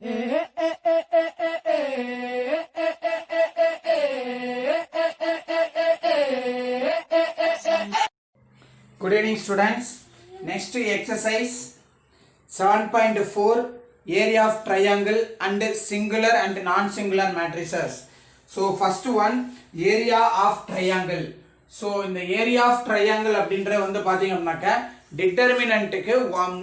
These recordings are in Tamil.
Good evening students. Next exercise 7.4 area of triangle and singular and non-singular matrices. So first one area of triangle. So in the area of triangle அப்படின்ற வந்து பாத்தீங்கன்னாக்க டிட்டர்மினன்ட்க்கு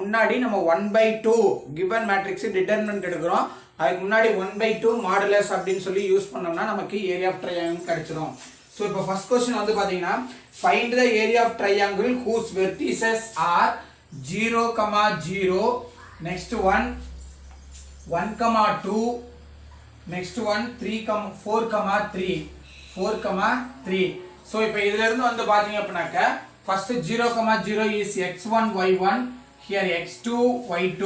முன்னாடி நம்ம 1/2 given matrix டிட்டர்மினன்ட் எடுக்கிறோம். அதுக்கு முன்னாடி 1/2 மாடுலஸ் அப்படின்னு சொல்லி யூஸ் பண்ணோம்னா நமக்கு ஏரியா ஆஃப் ட்ரையாங்கிள் கிடைச்சிரும். So இப்போ ஃபர்ஸ்ட் क्वेश्चन வந்து பாத்தீங்கன்னா find the area of triangle whose vertices are 0, 0, next one 1, 2, next one 3, 4, 3. So இப்போ இதில இருந்து வந்து பாத்தீங்க அப்படினாக்க first 0, 0 is x1, y1, here x2, y2,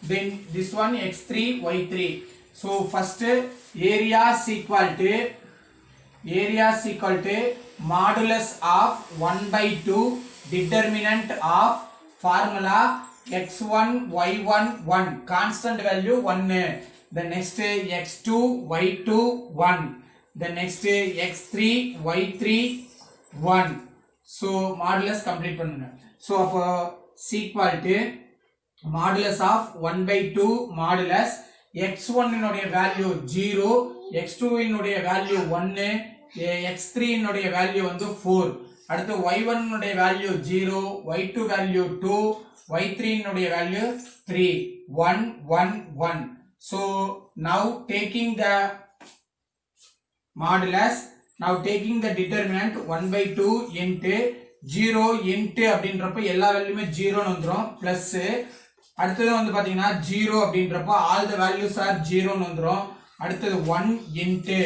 then this one x3, y3. So first area is equal to modulus of 1/2 determinant of formula x1, y1, 1 constant value 1, the next x2, y2, 1, the next x3, y3, 1. So modulus complete பண்ணுங்க. So அப்போ equal to modulus of 1/2 modulus x1 இனுடைய value 0, x2 இனுடைய value 1, x3 இனுடைய value வந்து 4. அடுத்து y1 இனுடைய value 0, y2 value 2, y3 இனுடைய value 3. 1, 1, 1. So now taking the modulus, now taking the determinant 1/2 into 0 into அப்படின்றப்ப எல்லா வேல்யூமே 0 ன்னு வந்துரும் பிளஸ் அடுத்து வந்து பாத்தீங்கன்னா 0 அப்படின்றப்ப all the values are 0 ன்னு வந்துரும் அடுத்து 1 into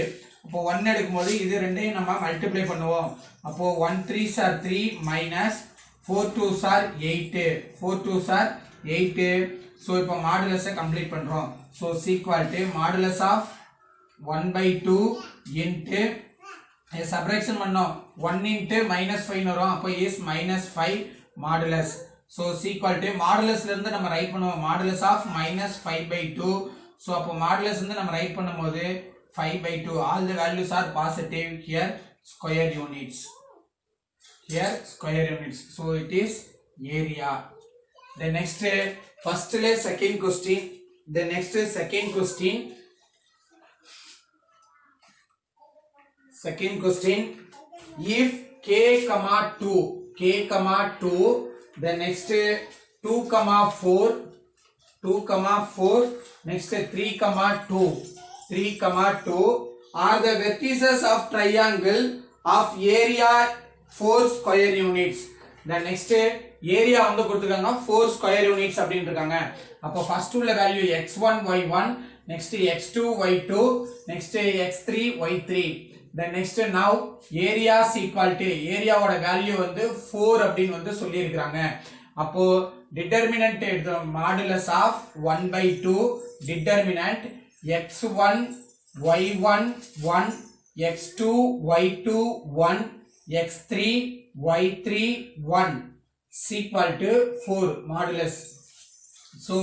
அப்போ 1 எடுக்கும்போது இது ரெண்டையும் நம்ம மல்டிப்ளை பண்ணுவோம் அப்போ 1 3s are 3 minus 4 2s are 8 4 2s are 8 so இப்போ மாடுலஸை கம்ப்ளீட் பண்றோம் so equal to modulus of 1/2 into subtraction பண்ணோம் 1 into -5 வரும் அப்போ is -5 modulus so equal to modulus ல இருந்து நம்ம ரைட் பண்ணுவோம் modulus of -5/2 so அப்போ modulus வந்து நம்ம ரைட் பண்ணும்போது 5/2 all the values are positive here square units so it is area the next first le second question the next second question if k, 2 the next 2, 4 next 3, 2 are the vertices of triangle of area 4 square units the next area வந்து கொடுத்திருக்காங்க 4 square units அப்படினு இருக்காங்க அப்போ first உள்ள value x1, y1 next x2, y2 next x3, y3 the next now area is equal to area ஓட வேல்யூ வந்து 4 அப்படினு வந்து சொல்லி இருக்காங்க அப்போ determinant எடுத்தோம் modulus of 1/2 determinant x1 y1 1 x2 y2 1 x3 y3 1 is equal to 4 modulus so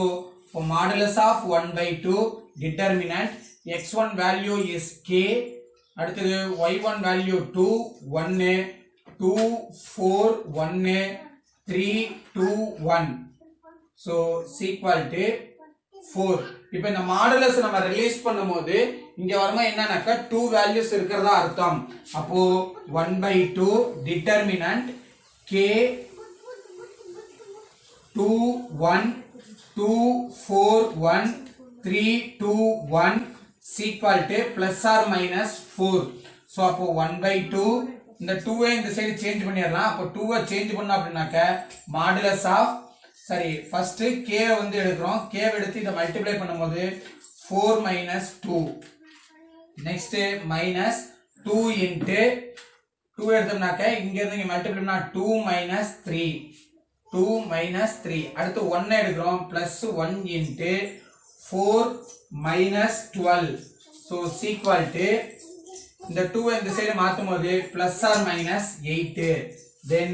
for modulus of 1/2 determinant x1 value is k அடுத்து y1 value 2 1 2 4 1 3 2 1 so is equal to 4 இப்போ இந்த மாடுலஸ் நம்ம ரிலீஸ் பண்ணும்போது இங்க வரமா என்னன்னாக்க 2 values இருக்குறதா அர்த்தம் அப்போ 1/2 determinant k 2 1 2 4 1 3 2 1 is equal to plus or minus 4 so அப்போ 1/2 இந்த 2 இந்த சைடு சேஞ்ச் பண்ணிரலாம் அப்போ 2 சேஞ்ச் பண்ணா அப்படினாக்க மாடுலஸ் ஆஃப் சரி ஃபர்ஸ்ட் k வந்து எடுக்கிறோம் k எடுத்து இத மல்டிப்ளை பண்ணும்போது 4 minus 2 next minus 2 into 2 எடுத்தோம்னாக்க இங்க இருந்து இங்க மல்டிப்ளை பண்ணா 2 minus 3 அடுத்து 1 எடுக்கிறோம் plus 1 into 4 minus 12 so is equal to இந்த 2 இந்த side மாத்தும்போது plus or minus 8 then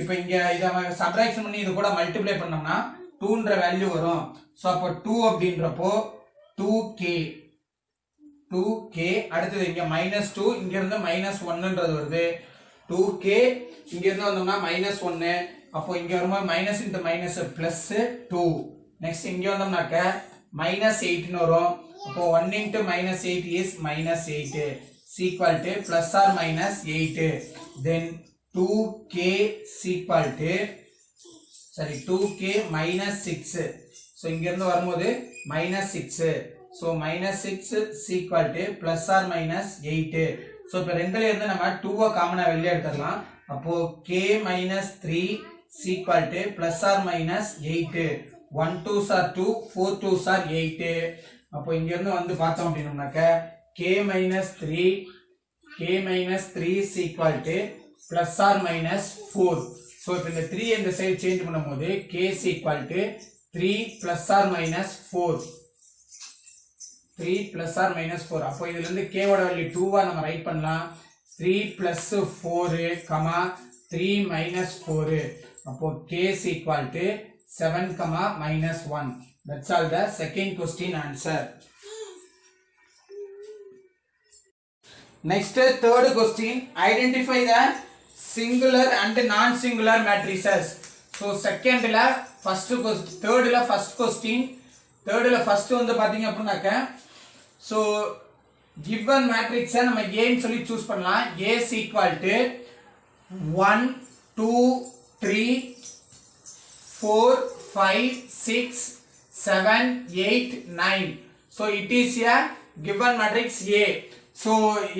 இப்போ இங்க இத சப்ட்ராக்ஷன் பண்ணி இது கூட மல்டிப்ளை பண்ணோம்னா 2ன்ற வேல்யூ வரும் சோ அப்ப 2 அப்படின்றப்போ 2k அடுத்தது இங்க -2 இங்க இருந்து -1ன்றது வருது 2k இங்க இருந்து வந்தோம்னா -1 அப்போ இங்க வரும்போது minus into minus plus 2 next இங்க வந்தோம்னாக்க -8 ன்னு வரும் அப்போ 1 into -8 is -8 is equal to plus or minus 8 then 2k is equal to 2k minus 6 so இங்க இருந்து வரும்போது -6 so -6 is equal to plus or minus 8 so இப்ப ரெண்டுல இருந்து நம்ம 2 காமனா வெளிய எடுத்துறலாம் அப்போ k minus 3 is equal to plus or minus 8 1 2s are 2 4 2s are 8 அப்போ இங்க இருந்து வந்து பார்த்தோம் அப்படினாக்க k minus 3 is equal to plus or minus 4 so இப்போ இந்த 3 இந்த சைடு சேஞ்ச் பண்ணும்போது k is equal to 3 plus or minus 4 3 plus or minus 4 அப்போ இதில இருந்து k ஓட வேல்யூ 2 ஆ நம்ம ரைட் பண்ணலாம் 3 plus 4 3 minus 4 அப்போ k is equal to 7 minus 1 that's all the second question answer next third question identify the singular and non singular matrices so second la first question third la first question third la first வந்து பாத்தீங்க அப்படினாக்க so given matrix நம்ம a ன்னு சொல்லி சூஸ் பண்ணலாம் a is equal to 1 2 3 4 5 6 7 8 9 so it is a given matrix a so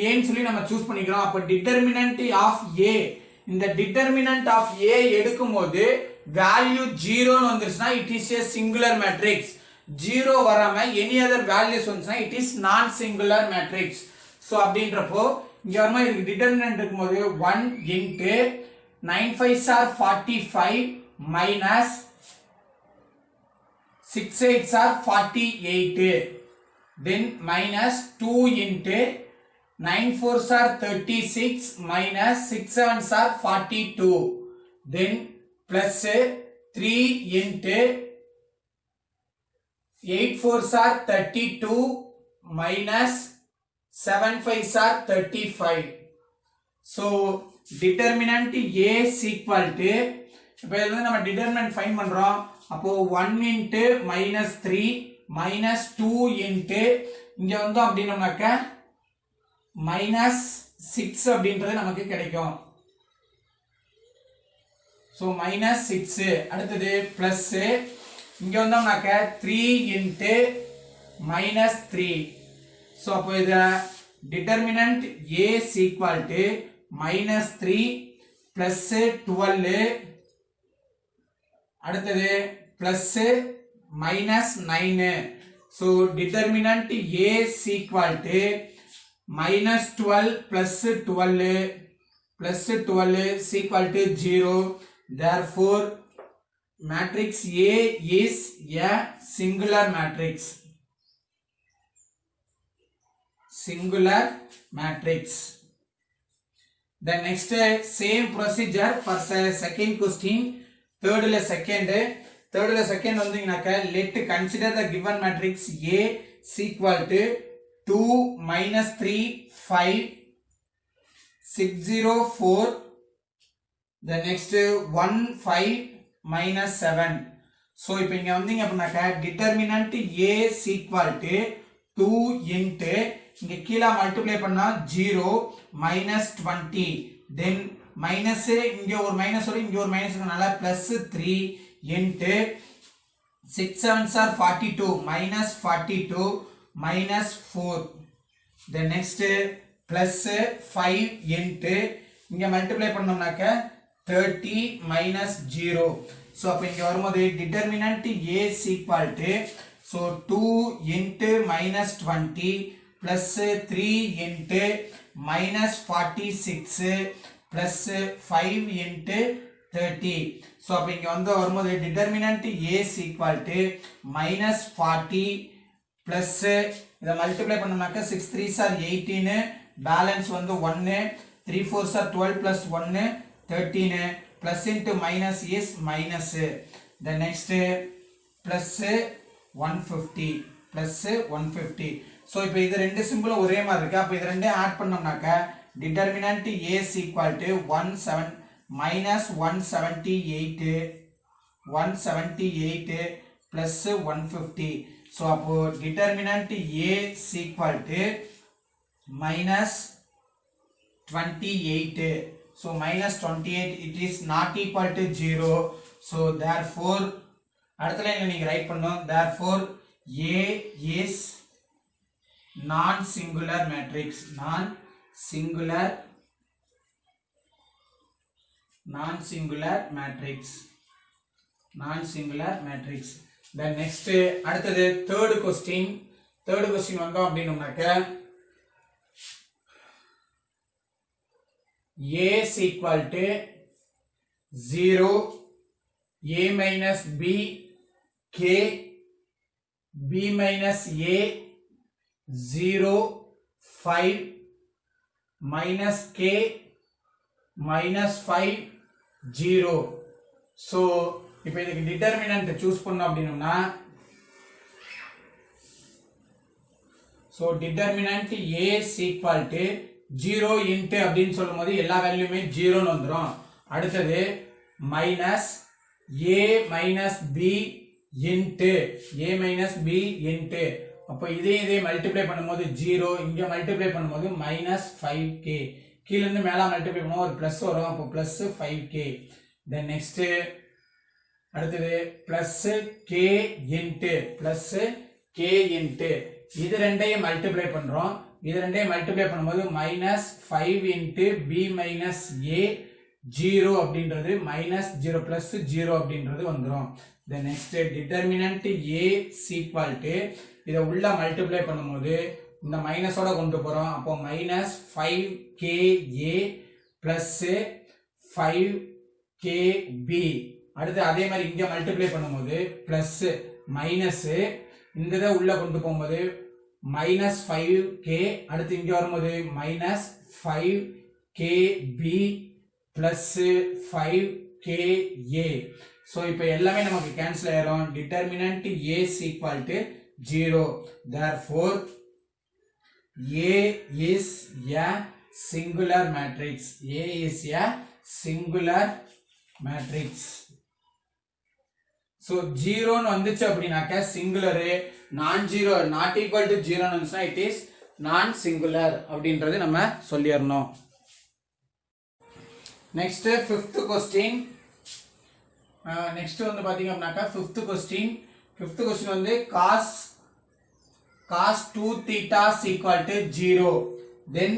a ன்னு சொல்லி நம்ம சூஸ் பண்ணிக்கிறோம் அப்ப determinant of a இந்த determinant of a எடுக்கும்போது value 0 ன்னு வந்துருச்சுனா it is a singular matrix 0 வராம any other values வந்துச்சுனா it is non singular matrix so அப்படின்றப்போ இங்க வரமா இதுக்கு determinant இருக்கும்போது 1 into 9 5s are 45 minus 6 8s are 48 then minus 2 into 9 4s are 36 minus 6 7s are 42 then plus 3 into 8 4s are 32 minus 7 5s are 35 so determinant a is equal to இப்போ இதுல நம்ம determinant ஃபைண்ட் பண்றோம் அப்போ 1 into minus 3 minus 2 into இங்க வந்தோம் அப்படினோம்னாக்க minus 6 அப்படின்றது நமக்கு கிடைக்கும் so minus 6 அடுத்தது plus இங்க வந்தோம்னாக்க 3 into minus 3 so அப்போ இத determinant a is equal to minus 3 plus 12 அடுத்தது plus minus 9 so determinant a is equal to minus 12 plus 12 is equal to 0 therefore matrix a is a singular matrix the next same procedure for second question third la second வந்தீங்கனாக்க let consider the given matrix a is equal to 2 minus 3 5 6 0 4 the next 1 5 minus 7 so இப்போ இங்க வந்தீங்க அப்படினாக்க determinant a is equal to 2 into இங்க கீழ மல்டிப்ளை பண்ணா 0 minus 20 then minus இங்க ஒரு மைனஸ் வரும் இங்க ஒரு மைனஸ் இருக்கனால plus 3 into 6 7s are 42 minus 42 minus 4 the next plus 5 into இங்க மல்டிப்ளை பண்ணோம்னாக்க 30 minus 0 so அப்ப இங்க வரும்போது determinant a is equal to so 2 into minus 20 plus 3 into minus 46 plus 5 into 30 so அப்ப இங்க வந்து வரும்போது determinant a is equal to minus 40 plus இத மல்டிப்ளை பண்ணோம்னாக்க 6 3s are 18 பேலன்ஸ் வந்து 1 3 4s are 12 plus 1 13 plus into minus is minus the next plus 150 plus 150. So இப்போ இது ரெண்டு சிம்பிளும் ஒரே மாதிரி இருக்கு. அப்போ இது ரெண்டையும் ஆட் பண்ணோம்னாக்க determinant A is equal to 17 minus 178 plus 150. So அப்போ determinant A is equal to minus 28. So minus 28, it is not equal to 0. So therefore அடுத்த லைன்ல நீங்க ரைட் பண்ணனும். therefore A is non-singular matrix. non-singular matrix. Then next அடுத்தது third question வந்தோம் அப்படினும்னாக்க A is equal to 0, A minus B, K, B minus A, 0, 5, minus K, minus 5, 0. So, இப்போ இதுக்கு determinant choose பண்ணோம் அப்படின்னா so determinant A is equal to 0 into அப்படின்னு சொல்லும்போது எல்லா வேல்யூமே 0 ன்னு வந்துரும். அடுத்தது minus A minus B into அப்போ இதே மல்டிப்ளை பண்ணும்போது 0, இங்க மல்டிப்ளை பண்ணும்போது minus 5k, கீழ இருந்து மேல மல்டிப்ளை பண்ணும்போது ஒரு பிளஸ் வரும். அப்போ plus 5k. then next அடுத்தது plus k into இது ரெண்டையும் மல்டிப்ளை பண்றோம். இது ரெண்டையும் மல்டிப்ளை பண்ணும்போது minus 5 into b minus a 0 அப்படின்றது minus 0 plus 0 அப்படின்றது வந்துரும். the next determinant a is equal to இத உள்ள மல்டிப்ளை பண்ணும்போது இந்த மைனஸோட கொண்டு போறோம். அப்போ minus 5ka plus 5kb. அடுத்து அதே மாதிரி இங்க மல்டிப்ளை பண்ணும்போது பிளஸ் மைனஸ் இந்த இத உள்ள கொண்டு போகும்போது minus 5k. அடுத்து இங்க வரும்போது minus 5kb plus 5ka. so இப்போ எல்லாமே நமக்கு கேன்சல் ஆயிரும். determinant A is equal to 0. therefore A is a singular matrix. A is a singular matrix. so 0 ன்னு வந்துச்சு அப்படினாக்க சிங்குலர், நான் ஜீரோ நாட் ஈக்குவல் டு 0 ன்னு வந்துச்சுனா இட் இஸ் நான் சிங்குலர் அப்படின்றது நம்ம சொல்லிரணும். Next fifth question. நெக்ஸ்ட் வந்து பாத்தீங்க அப்படினாக்க ஃபிஃப்த் क्वेश्चन வந்து cos 2 theta is equal to 0. then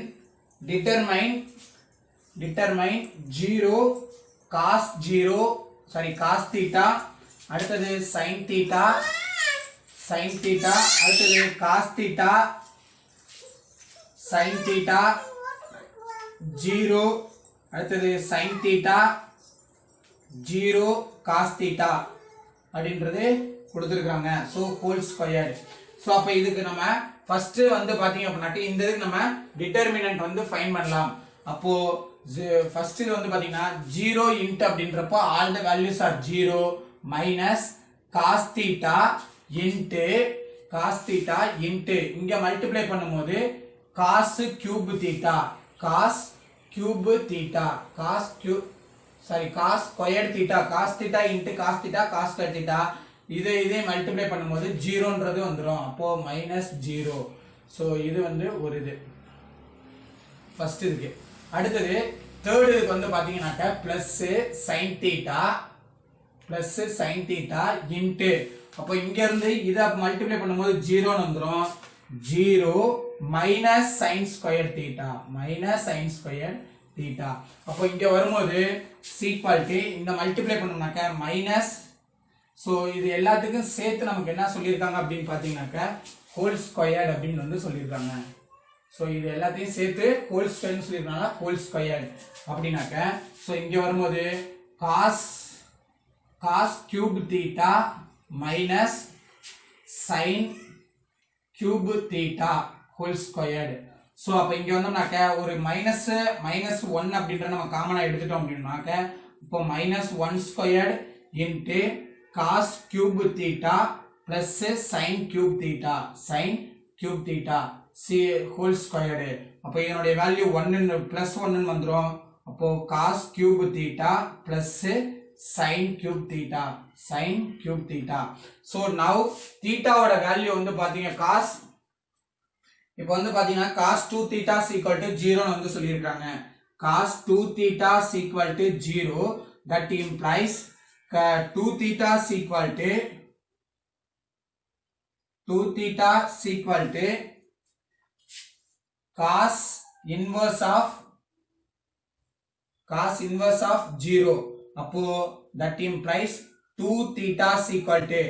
determine 0 cos theta. அடுத்தது sin theta, அடுத்தது cos theta, sin theta 0, அடுத்தது sin theta 0 cos theta அப்படின்றது கொடுத்திருக்காங்க. So whole squared. சோ அப்ப இதுக்கு நம்ம ஃபர்ஸ்ட் வந்து பாத்தீங்க அப்படினாக்க இந்த இதுக்கு நம்ம டிட்டர்மினன்ட் வந்து ஃபைண்ட் பண்ணலாம். அப்போ ஃபர்ஸ்ட் இது வந்து பாத்தீங்கன்னா 0 இன்ட் அப்படின்றப்போ all the values are 0 minus cos theta into இங்க மல்டிப்ளை பண்ணும்போது cos cube theta cos squared theta cos theta into cos theta cos squared theta இதே மல்டிப்ளை பண்ணும்போது 0ன்றது வந்துரும். அப்போ -0. சோ இது வந்து ஒரு இது ஃபர்ஸ்ட் இதுக்கு. அடுத்து தேர்ட் இதுக்கு வந்து பாத்தீங்கன்னாக்க plus sin theta into அப்போ இங்க இருந்து இத மல்டிப்ளை பண்ணும்போது 0 ன்னு வந்துரும். 0 minus sin squared theta அப்போ இங்க வரும்போது equal to இந்த மல்டிப்ளை பண்ணோம்னாக்க மைனஸ். சோ இது எல்லாத்துக்கும் சேர்த்து நமக்கு என்ன சொல்லிருக்காங்க அப்படினு பாத்தீங்கன்னாக்க ஹோல் ஸ்கொயர்ட் அப்படினு வந்து சொல்லிருக்காங்க. சோ இது எல்லாத்தையும் சேர்த்து ஹோல் ஸ்கொயர்னு சொல்லிருக்காங்க. ஹோல் ஸ்கொயர்ட் அப்படினாக்க சோ இங்க வரும்போது cos cube theta minus sin cube theta whole squared. So அப்ப இங்க வந்தோம்னாக்க ஒரு மைனஸ் 1 அப்படிங்கற நம்ம காமனா எடுத்துட்டோம் அப்படினாக்க இப்போ -1 squared into cos cube theta plus sin cube theta c whole squared. அப்போ இதனுடைய வேல்யூ 1 plus 1 வந்துரும். அப்போ cos cube theta plus sin cube theta. So now theta ஓட வேல்யூ வந்து பாத்தீங்க cos இப்போ வந்து பாத்தீங்கன்னா cos 2 theta is equal to 0 னு வந்து சொல்லிருக்காங்க. cos 2 theta is equal to 0, that implies 2 theta is equal to cos inverse of 0. அப்போ that implies 2 theta is equal to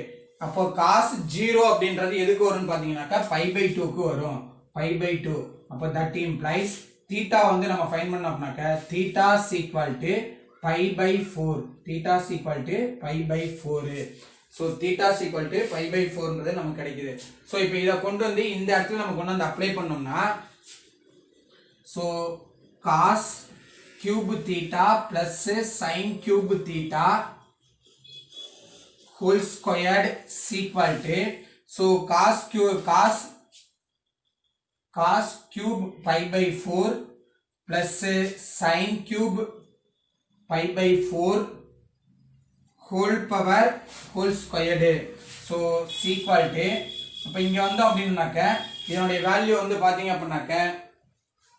அப்போ cos 0 அப்படின்றது எதுக்கு வரும்னு பாத்தீங்கன்னாக்கா pi by 2 க்கு வரும். pi by 2. அப்போ that implies theta வந்து நம்ம find பண்ணோம்னாக்க theta is equal to pi by 4. theta is equal to pi by 4. so theta is equal to pi by 4 ன்றது நமக்கு கிடைக்குது. so இப்போ இத கொண்டு வந்து இந்த இடத்துல நம்ம கொண்டு வந்து அப்ளை பண்ணோம்னா so cos cube theta plus sin cube theta whole squared is equal to so cos cube pi by 4 plus sin cube pi by 4 whole power whole squared. so is equal to அப்ப இங்க வந்தோம் அப்படினாக்க இதனுடைய வேல்யூ வந்து பாத்தீங்க அப்படினாக்க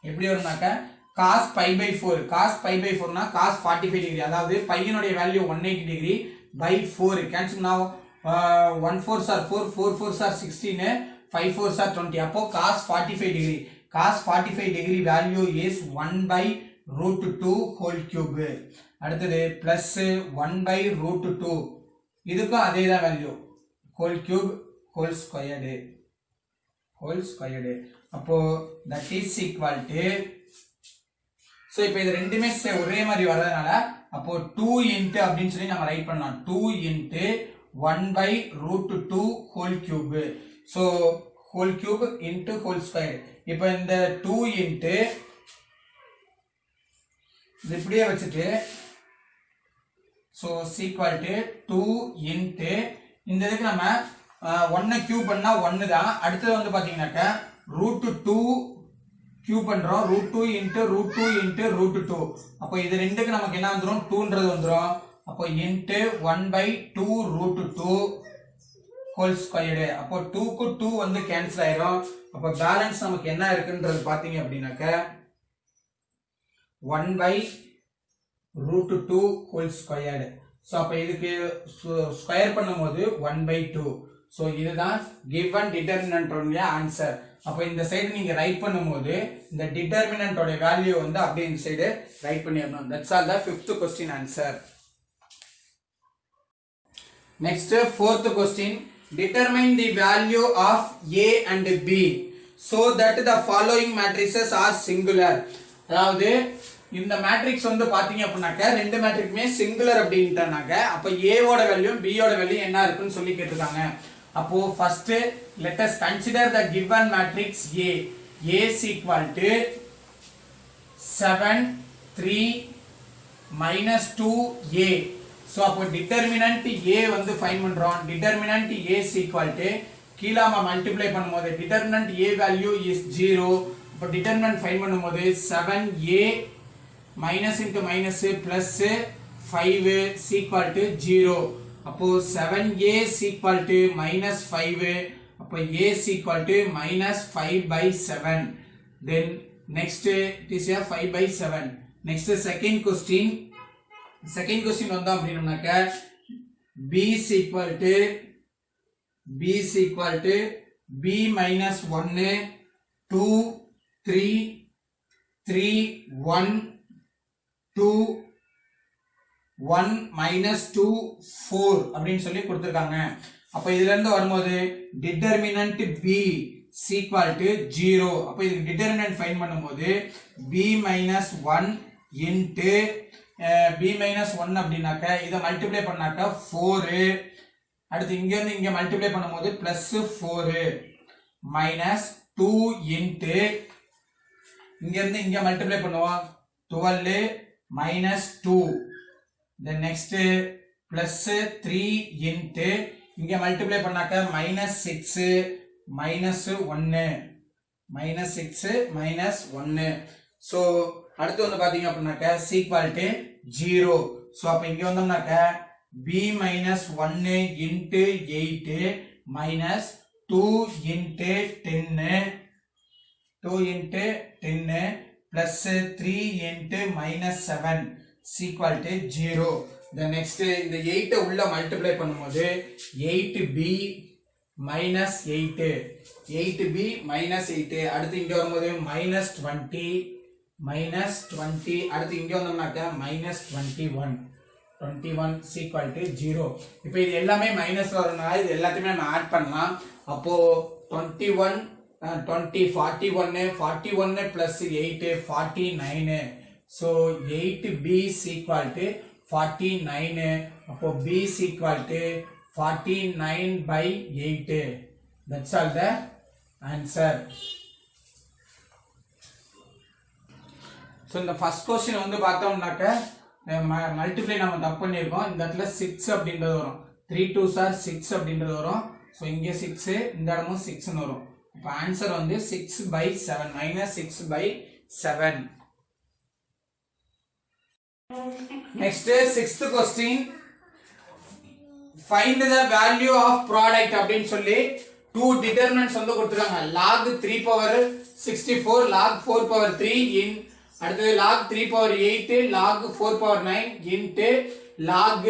எப்படி வரும்னாக்க cos pi by 4 னா cos 45 டிகிரி, அதாவது pi னுடைய value 180 degree by 4 cancel now 1 4s are 4 4 4s are 16 5 4s are 20 அப்போ cos 45 degree value is 1 by root 2 whole cube. அடுத்தது plus 1 by root 2 இதுக்கும் அதே தான் value whole cube whole squared. அப்போ that is equal to so இப்போ இது ரெண்டுமே ஒரே மாதிரி வரதுனால அப்போ 2 into அப்படினு சொல்லி நம்ம ரைட் பண்ணலாம் 2 into 1 by root 2 whole cube. so whole cube into whole square. இப்போ இந்த 2 into இது இப்படியே வச்சிட்டு so is equal to 2 into இந்த இதுக்கு நம்ம 1 கியூப் பண்ணா 1 தான். அடுத்து வந்து பாத்தீங்கன்னாக்க root 2 கியூப் பண்றோம் root 2 into root 2 into root 2. அப்போ இது ரெண்டுக்கு நமக்கு என்ன வந்துரும் 2 ன்றது வந்துரும். அப்போ into 1 by 2 root 2 whole squared. அப்போ 2 க்கு 2 வந்து கேன்சல் ஆயிரும். அப்போ பேலன்ஸ் நமக்கு என்ன இருக்குன்றது பாத்தீங்க அப்படினாக்க 1 by root 2 whole squared. so அப்ப இதுக்கு ஸ்கொயர் பண்ணும்போது 1 by 2. so இதுதான் given determinant உடைய ஆன்சர். அப்ப இந்த சைடு நீங்க ரைட் பண்ணும்போது இந்த டிட்டர்மினன்ட் உடைய வேல்யூ வந்து அப்படியே இந்த சைடு ரைட் பண்ணிரணும். that's all the fifth question answer. next fourth question, determine the value of a and b so that the following matrices are singular. அதாவது இந்த மேட்ரிக்ஸ் வந்து பாத்தீங்க அப்படினாக்க ரெண்டு மேட்ரிக்ஸ்மே சிங்குலர் அப்படின்ட்டானாக்க அப்ப a ஓட வேல்யூ b ஓட வேல்யூ என்ன இருக்குன்னு சொல்லி கேட்டிருக்காங்க. அப்போ first let us consider the given matrix A. A is equal to 7 3 minus 2a. so அப்போ determinant A வந்து ஃபைண்ட் பண்றோம். determinant A is equal to கீழ நம்ம மல்டிப்ளை பண்ணும்போது determinant A value is 0. அப்போ determinant ஃபைண்ட் பண்ணும்போது 7a minus into minus plus 5 is equal to 0. அப்போ 7a is equal to minus 5. அப்போ a is equal to minus 5 by 7. then next it is a 5 by 7. next second question வந்தோம் அப்படினாக்க b is equal to b minus 1 2 3 3 1 2 1 minus 2 4 அப்படினு சொல்லி கொடுத்திருக்காங்க. அப்ப இதுல இருந்து வரும்போது determinant b is equal to 0. அப்ப இதுக்கு determinant ஃபைண்ட் பண்ணும்போது b minus 1 into b minus 1 அப்படினாக்க இத மல்டிப்ளை பண்ணாக்க 4. அடுத்து இங்க இருந்து இங்க மல்டிப்ளை பண்ணும்போது plus 4 minus 2 into இங்க இருந்து இங்க மல்டிப்ளை பண்ணுவோம் 12 minus 2. then next plus 3 into இங்க மல்டிப்ளை பண்ணாக்க -6 -1 -6 -1. ஸோ அடுத்து வந்து பாத்தீங்க அப்படின்னாக்க ஈக்குவல் டு 0. ஸோ அப்ப இங்க வந்தோம்னாக்க b -1 into 8 minus 2 into 10 plus 3 into -7 equal to 0. The next இந்த 8 உள்ள மல்டிப்ளை பண்ணும்போது 8b minus 8 8b minus 8 அடுத்து இங்க வரும்போது -20 அடுத்து இங்க வந்தோம்னாக்க -21 equal to 0. இப்போ இது எல்லாமே மைனஸ் வரனால இது எல்லாத்தையுமே நம்ம ஆட் பண்ணலாம். அப்போ 21 20 41 plus 8 49. So 8b is equal to 49. அப்போ b is equal to 49 by 8. That's all the answer. So இந்த first question வந்து பார்த்தோம்னாக்க மல்டிப்ளை நம்ம தப்பு பண்ணியிருக்கோம். இந்த இடத்துல 6 அப்படின்றது வரும். 3 2s are 6 அப்படின்றது வரும். ஸோ இங்கே 6 இந்த இடமும் 6ன்னு வரும். இப்போ ஆன்சர் வந்து 6/7 -6/7. Next 6th question. Find the value of product அப்படின்னு சொல்லி 2 determinants வந்து கொடுத்துருக்காங்க. log 3 power 64 log 4 power 3 in அடுத்தது log 3 power 8 log 4 power 9 into log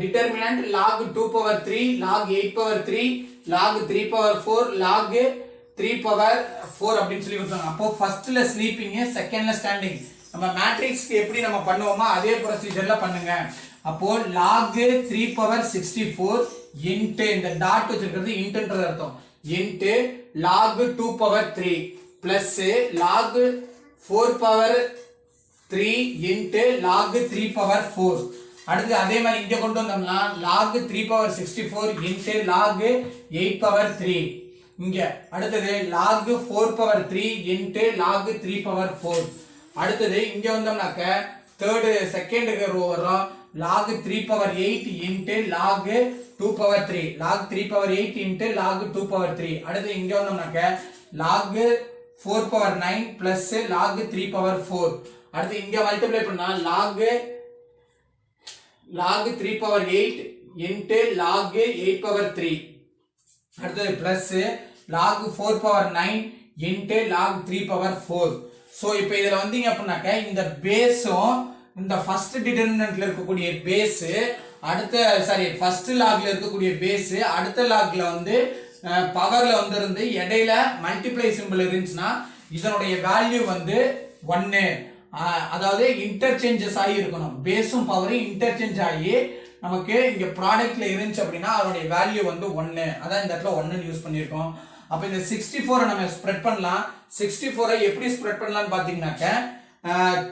determinant log 2 power 3 log 8 power 3 log 3 power 4 log 3 power 4 அப்படின்னு சொல்லி கொடுத்தாங்க. அப்போ ஃபர்ஸ்ட்ல ஸ்லீப்பிங் செகண்ட்ல ஸ்டாண்டிங். நம்ம மேட்ரிக்ஸ்க்கு எப்படி நம்ம பண்ணுவோமோ அதே ப்ரொசீஜர்ல பண்ணுங்க. அப்போ log 3 power 64 into இந்த டாட் வச்சிருக்கிறது இன்ட்ன்றது அர்த்தம் into log 2 power 3 plus log 4 power 3 into log 3 power 4. அடுத்து அதே மாதிரி இங்க கொண்டு வந்தோம்னா log 3 power 64 into log 8 power 3. இங்க அடுத்தது log 4 power 3 into log 3 power 4. அடுத்தது இங்க வந்தோம்னாக்க செகண்ட் ரோ வரும் log 3 power 8 into log 2 power 3 log 3 power 8 into log 2 power 3. அடுத்து இங்க வந்தோம்னாக்க log 4 power 9 plus log 3 power 4. அடுத்து இங்க மல்டிப்ளை பண்ணா log 3 power 8 into log 8 power 3. அடுத்து plus log 4 power 9 into log 3 power 4. So இப்போ இதல வந்தீங்க அப்படினாக்க இந்த பேஸும் இந்த ஃபர்ஸ்ட் டிட்டர்மினன்ட்ல இருக்கக்கூடிய பேஸ் அடுத்த ஃபர்ஸ்ட் லாக்ல இருக்கக்கூடிய பேஸ் அடுத்த லாக்ல வந்து பவர்ல வந்திருந்து இடையில மல்டிப்ளை சிம்பிள் இருந்துச்சுன்னா இதனுடைய வேல்யூ வந்து 1. அதாவது இன்டர்சேஞ்சஸ் ஆகி இருக்கணும். பேஸும் பவரும் இன்டர்சேஞ்ச் ஆகி நமக்கு இங்க ப்ராடக்ட்ல இருந்துச்சு அப்படின்னா அதனுடைய வேல்யூ வந்து 1. அதான் இந்த இடத்துல 1 யூஸ் பண்ணியிருக்கோம். அப்ப இந்த 64 நம்ம ஸ்ப்ரெட் பண்ணலாம். 64 எப்படி ஸ்ப்ரெட் பண்ணலாம்னு பாத்தீங்கன்னாக்க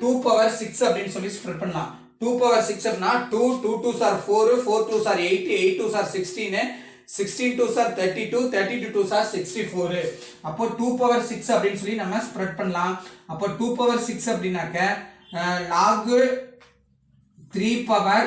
2 power 6 அப்படின்னு சொல்லி ஸ்ப்ரெட் பண்ணலாம். 2 power 6 அப்படின்னா 2 2s are 4 4s are 8 8s are 16 16s are 32 32s are 64. அப்போ 2 power 6 அப்படின்னு சொல்லி நம்ம ஸ்ப்ரெட் பண்ணலாம். அப்போ 2 power 6 அப்படின்னாக்க log 3 power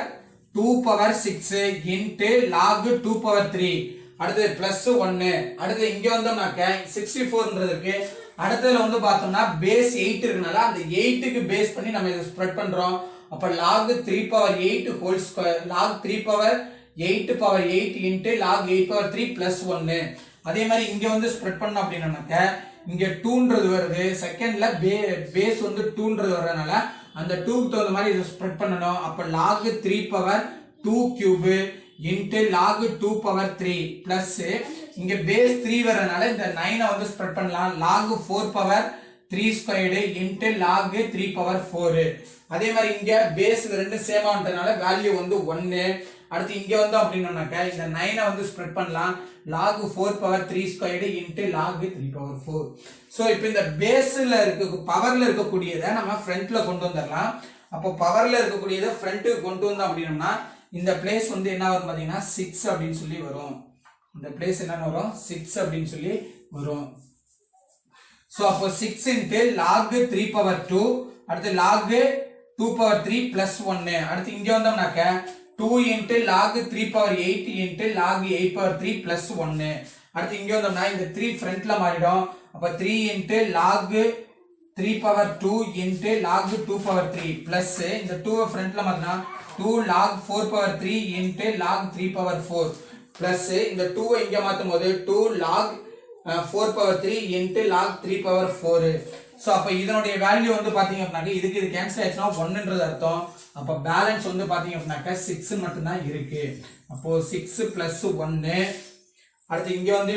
2 power 6 into log 2 power 3. அடுத்து பிளஸ் 1. அடுத்து இங்க வந்தோம்னாக்க 64ன்றதுக்கு அடுத்ததுல வந்து பார்த்தோம்னா பேஸ் 8 இருக்கனால அந்த 8க்கு பேஸ் பண்ணி நம்ம இத ஸ்ப்ரெட் பண்றோம். அப்ப log 3 power 8 whole square log 3 power 8 power 8 into log 8 power 3 plus 1. அதே மாதிரி இங்க வந்து ஸ்ப்ரெட் பண்ணோம் அப்படினாக்க இங்க 2ன்றது வருது. செகண்ட்ல பேஸ் வந்து 2ன்றது வரனால அந்த 2க்கு தகுந்த மாதிரி இத ஸ்ப்ரெட் பண்ணனும். அப்ப log 3 power 2 cube into log 2 power 3 plus இங்க பேஸ் 3 வரனால இந்த 9 வந்து ஸ்ப்ரெட் பண்ணலாம். log 4 power 3 squared into log 3 power 4. அதே மாதிரி இங்க பேஸ் ரெண்டு சேம் ஆனதுனால வேல்யூ வந்து 1. அடுத்து இங்க வந்தோம் அப்படினாக்க இந்த 9 வந்து ஸ்ப்ரெட் பண்ணலாம். log 4 power 3 squared into log 3 power 4. So இப்போ இந்த பேஸ்ல இருக்க பவர்ல இருக்க கூடியதை நம்ம ஃப்ரண்ட்ல கொண்டு வந்துறலாம். அப்போ பவர்ல இருக்க கூடியதை ஃப்ரண்ட்டுக்கு கொண்டு வந்தோம் அப்படினா இந்த பிளேஸ் வந்து என்ன வரும் பாத்தீங்கன்னா 6 அப்படினு சொல்லி வரும். இந்த பிளேஸ் என்ன வரும் 6 அப்படினு சொல்லி வரும். சோ அப்போ 6 into log 3 power 2 அடுத்து log 2 power 3 plus 1. அடுத்து இங்க வந்தோம்னாக்க 2 into log 3 power 8 into log 8 power 3 plus 1. அடுத்து இங்க வந்தோம்னா இந்த 3 ஃப்ரண்ட்ல மாறிடும். அப்ப 3 into log 3 power 2 into log 2 power 3 plus இந்த 2 ஃப்ரண்ட்ல மாத்தினா 2 log 4 power 3 into log 3 power 4 plus இந்த 2 இங்க மாத்தும்போது 2 log 4 power 3 into log 3 power 4. So அப்ப இதனுடைய வேல்யூ வந்து பாத்தீங்க அப்படினா இதுக்கு இது கேன்சல் ஆயிடுச்சுனா 1ன்றது அர்த்தம். அப்ப பேலன்ஸ் வந்து பாத்தீங்க அப்படினா 6 மட்டும் தான் இருக்கு. அப்போ 6 plus 1. அடுத்து இங்க வந்து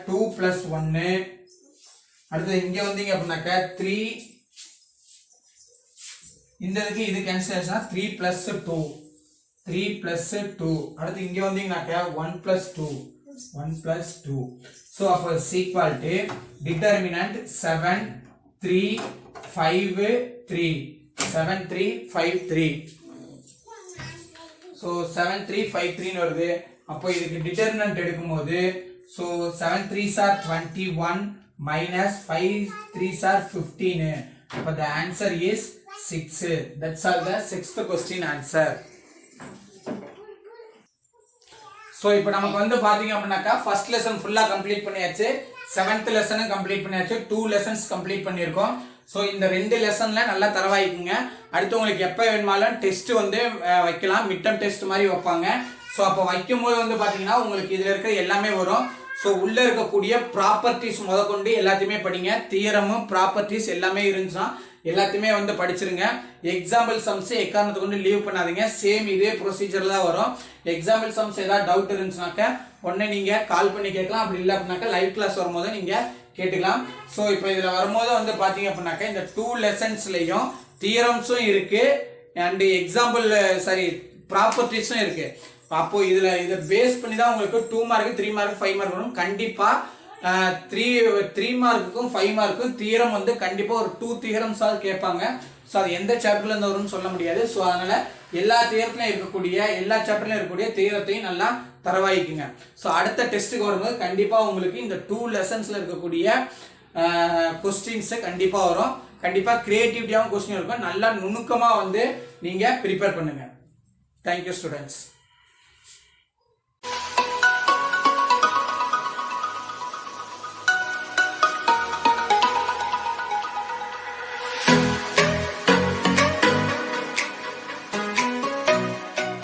2 plus 1. அடுத்து இங்க வந்தீங்க அப்படினா 3. இந்த இதுக்கு இது கேன்சல் ஆயிடுச்சுனா 3 plus 2. 3 plus 2. அடுத்து இங்க வந்தீங்கனா 1 plus 2. 1 plus 2. So அப்ப is equal to determinant 7 3 5 3. 7 3 5 3. So 7 3 5 3 னு வருது. அப்போ இதுக்கு டிட்டர்மினன்ட் எடுக்கும்போது so 7 3s are 21 minus 5 3s are 15. அப்ப the answer is 6. That's all the sixth question answer. So இப்போ நமக்கு வந்து பாத்தீங்க அப்படினாக்கா ஃபர்ஸ்ட் லெசன் ஃபுல்லா கம்ப்ளீட் பண்ணியாச்சு. 7th லெசனும் கம்ப்ளீட் பண்ணியாச்சு. 2 லெசன்ஸ் கம்ப்ளீட் பண்ணியிருக்கோம். சோ இந்த ரெண்டு லெசன்ல நல்லா தரவாயிக்குங்க. அடுத்து உங்களுக்கு எப்ப வேணுமாலும் டெஸ்ட் வந்து வைக்கலாம். மிட் டர்ம் டெஸ்ட் மாதிரி வைப்பாங்க. சோ அப்ப வைக்கும்போது வந்து பாத்தீங்கன்னா உங்களுக்கு இதுல இருக்க எல்லாமே வரும். சோ உள்ள இருக்கக்கூடிய ப்ராப்பர்ட்டிஸ் முதற்கொண்டு எல்லாத்தையுமே படிங்க. தியரம் ப்ராப்பர்ட்டிஸ் எல்லாமே இருந்துச்சுன்னா எல்லாத்தையுமே வந்து படிச்சிருங்க. எக்ஸாம்பிள் சம்ஸ் எக்காரணத்தை கொண்டு லீவ் பண்ணாதீங்க. சேம் இதே ப்ரொசீஜர் தான் வரும். எக்ஸாம்பிள் சம்ஸ் ஏதாவது டவுட் இருந்துச்சுனாக்க உடனே நீங்க கால் பண்ணி கேட்கலாம். அப்படி இல்லை அப்படின்னாக்க லைவ் கிளாஸ் வரும்போது நீங்க கேட்டுக்கலாம். சோ இப்போ இதுல வரும்போது வந்து பாத்தீங்க அப்படின்னாக்க இந்த 2 லெசன்ஸ்லயும் தியரம்ஸும் இருக்கு அண்ட் எக்ஸாம்பிள் சாரி ப்ராப்பர்ட்டிஸும் இருக்கு. அப்போ இதுல இதை பேஸ் பண்ணி தான் உங்களுக்கு 2 மார்க் 3 மார்க் 5 மார்க் வரும். கண்டிப்பா 3 மார்க்குக்கும் 5 மார்க்குக்கும் தியரம் வந்து கண்டிப்பா ஒரு 2 தியரம்ஸ் கேட்பாங்க. சோ அது எந்த சாப்டர்ல இருந்து வரும்னு சொல்ல முடியாது. சோ அதனால எல்லா தியரத்திலும் இருக்கக்கூடிய எல்லா சாப்டர்லயும் இருக்கக்கூடிய தியரத்தையும் நல்லா தரவாயிக்குங்க. சோ அடுத்த டெஸ்ட்டுக்கு வரும்போது கண்டிப்பா உங்களுக்கு இந்த 2 லெசன்ஸ்ல இருக்கக்கூடிய கொஸ்டின்ஸ் கண்டிப்பா வரும். கண்டிப்பா கிரியேட்டிவிட்டியாவும் கொஸ்டின் இருக்கும். நல்லா நுணுக்கமா வந்து நீங்க ப்ரிப்பேர் பண்ணுங்க. Thank you students.